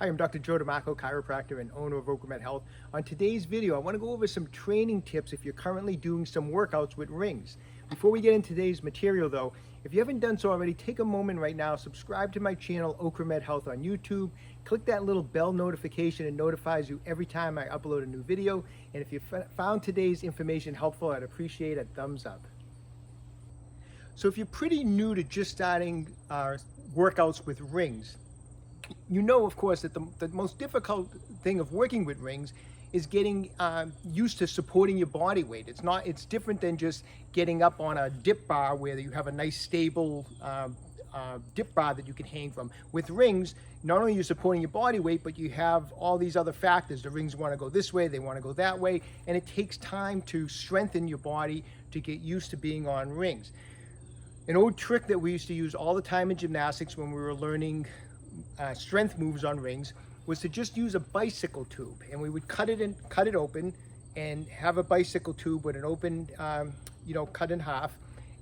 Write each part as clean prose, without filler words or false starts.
Hi, I'm Dr. DeMarco, chiropractor and owner of OcraMed Health. On today's video, I want to go over some training tips if you're currently doing some workouts with rings. Before we get into today's material though, if you haven't done so already, take a moment right now, subscribe to my channel, OcraMed Health on YouTube, click that little bell notification. It notifies you every time I upload a new video. And if you found today's information helpful, I'd appreciate a thumbs up. So if you're pretty new to just starting workouts with rings, you know, of course, that the most difficult thing of working with rings is getting used to supporting your body weight. It's different than just getting up on a dip bar where you have a nice stable dip bar that you can hang from. With rings, not only are you supporting your body weight, but you have all these other factors. The rings want to go this way, they want to go that way, and it takes time to strengthen your body to get used to being on rings. An old trick that we used to use all the time in gymnastics when we were learning strength moves on rings was to just use a bicycle tube, and we would cut it open and have a bicycle tube with an open cut in half,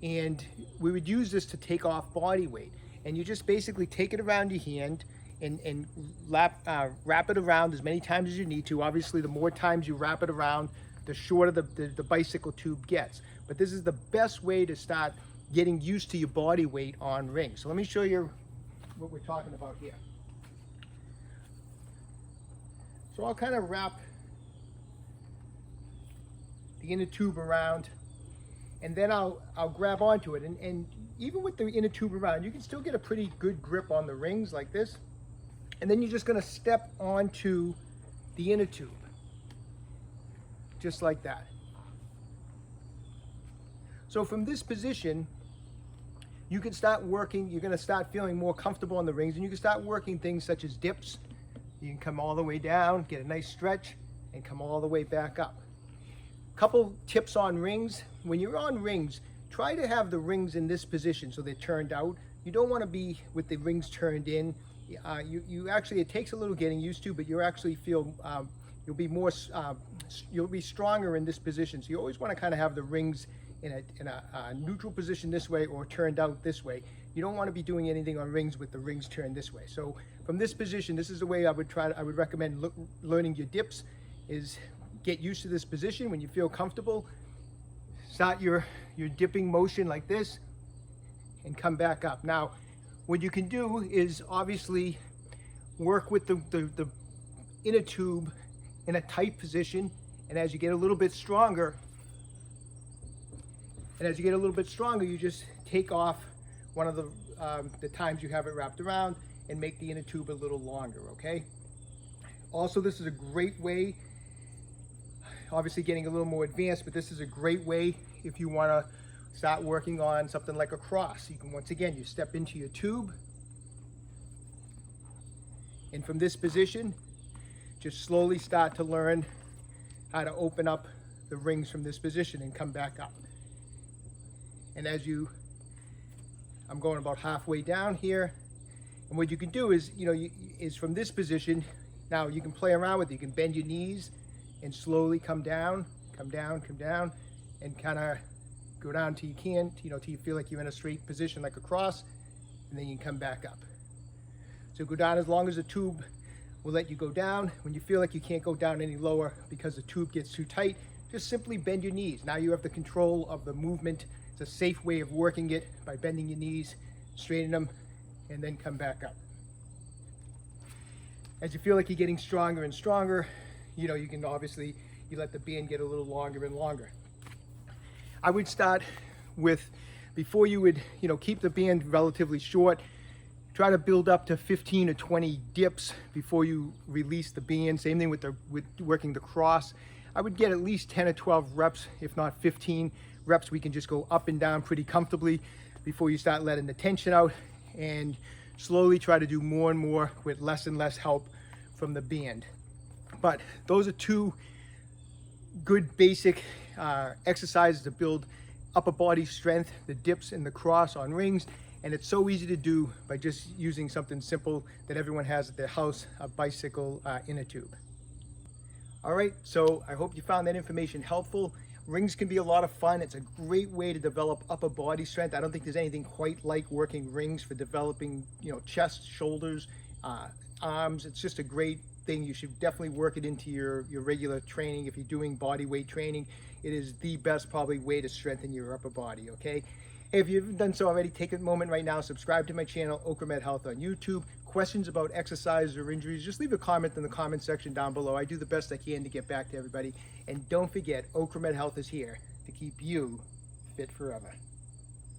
and we would use this to take off body weight. And you just basically take it around your hand and wrap it around as many times as you need to. Obviously, the more times you wrap it around, the shorter the bicycle tube gets. But this is the best way to start getting used to your body weight on rings. So let me show you what we're talking about here. So I'll kind of wrap the inner tube around, and then I'll grab onto it. And even with the inner tube around, you can still get a pretty good grip on the rings like this. And then you're just going to step onto the inner tube, just like that. So from this position, you can start working. You're going to start feeling more comfortable on the rings, and you can start working things such as dips. You can come all the way down, get a nice stretch, and come all the way back up. Couple tips on rings. When you're on rings, try to have the rings in this position so they're turned out. You don't want to be with the rings turned in. You actually, it takes a little getting used to, but you actually feel you'll be stronger in this position. So you always want to kind of have the rings in a neutral position this way, or turned out this way. You don't want to be doing anything on rings with the rings turned this way. So from this position, this is the way I would recommend learning your dips, is get used to this position. When you feel comfortable, start your dipping motion like this and come back up. Now, what you can do is obviously work with the inner tube in a tight position, and as you get a little bit stronger, you just take off one of the times you have it wrapped around and make the inner tube a little longer, okay? Also, this is a great way, obviously getting a little more advanced, but this is a great way if you want to start working on something like a cross. You can, once again, you step into your tube, and from this position, just slowly start to learn how to open up the rings from this position and come back up. And I'm going about halfway down here, and what you can do is, is from this position, now you can play around with it. You can bend your knees and slowly come down, and kind of go down till you can, till you feel like you're in a straight position like a cross, and then you can come back up. So go down as long as the tube will let you go down. When you feel like you can't go down any lower because the tube gets too tight, just simply bend your knees. Now you have the control of the movement. It's a safe way of working it by bending your knees, straighten them, and then come back up. As you feel like you're getting stronger and stronger, you can obviously, you let the band get a little longer and longer. I would start with, before you would, keep the band relatively short, try to build up to 15 or 20 dips before you release the band. Same thing with working the cross. I would get at least 10 or 12 reps, if not 15 reps. We can just go up and down pretty comfortably before you start letting the tension out, and slowly try to do more and more with less and less help from the band. But those are two good basic exercises to build upper body strength, the dips and the cross on rings. And it's so easy to do by just using something simple that everyone has at their house, a bicycle inner tube. All right, so I hope you found that information helpful. Rings can be a lot of fun. It's a great way to develop upper body strength. I don't think there's anything quite like working rings for developing, chest, shoulders, arms. It's just a great thing. You should definitely work it into your regular training. If you're doing body weight training, it is the best probably way to strengthen your upper body, okay? Hey, if you haven't done so already, take a moment right now, subscribe to my channel, OcraMed Health on YouTube. Questions about exercise or injuries, just leave a comment in the comment section down below. I do the best I can to get back to everybody. And don't forget, OcraMed Health is here to keep you fit forever.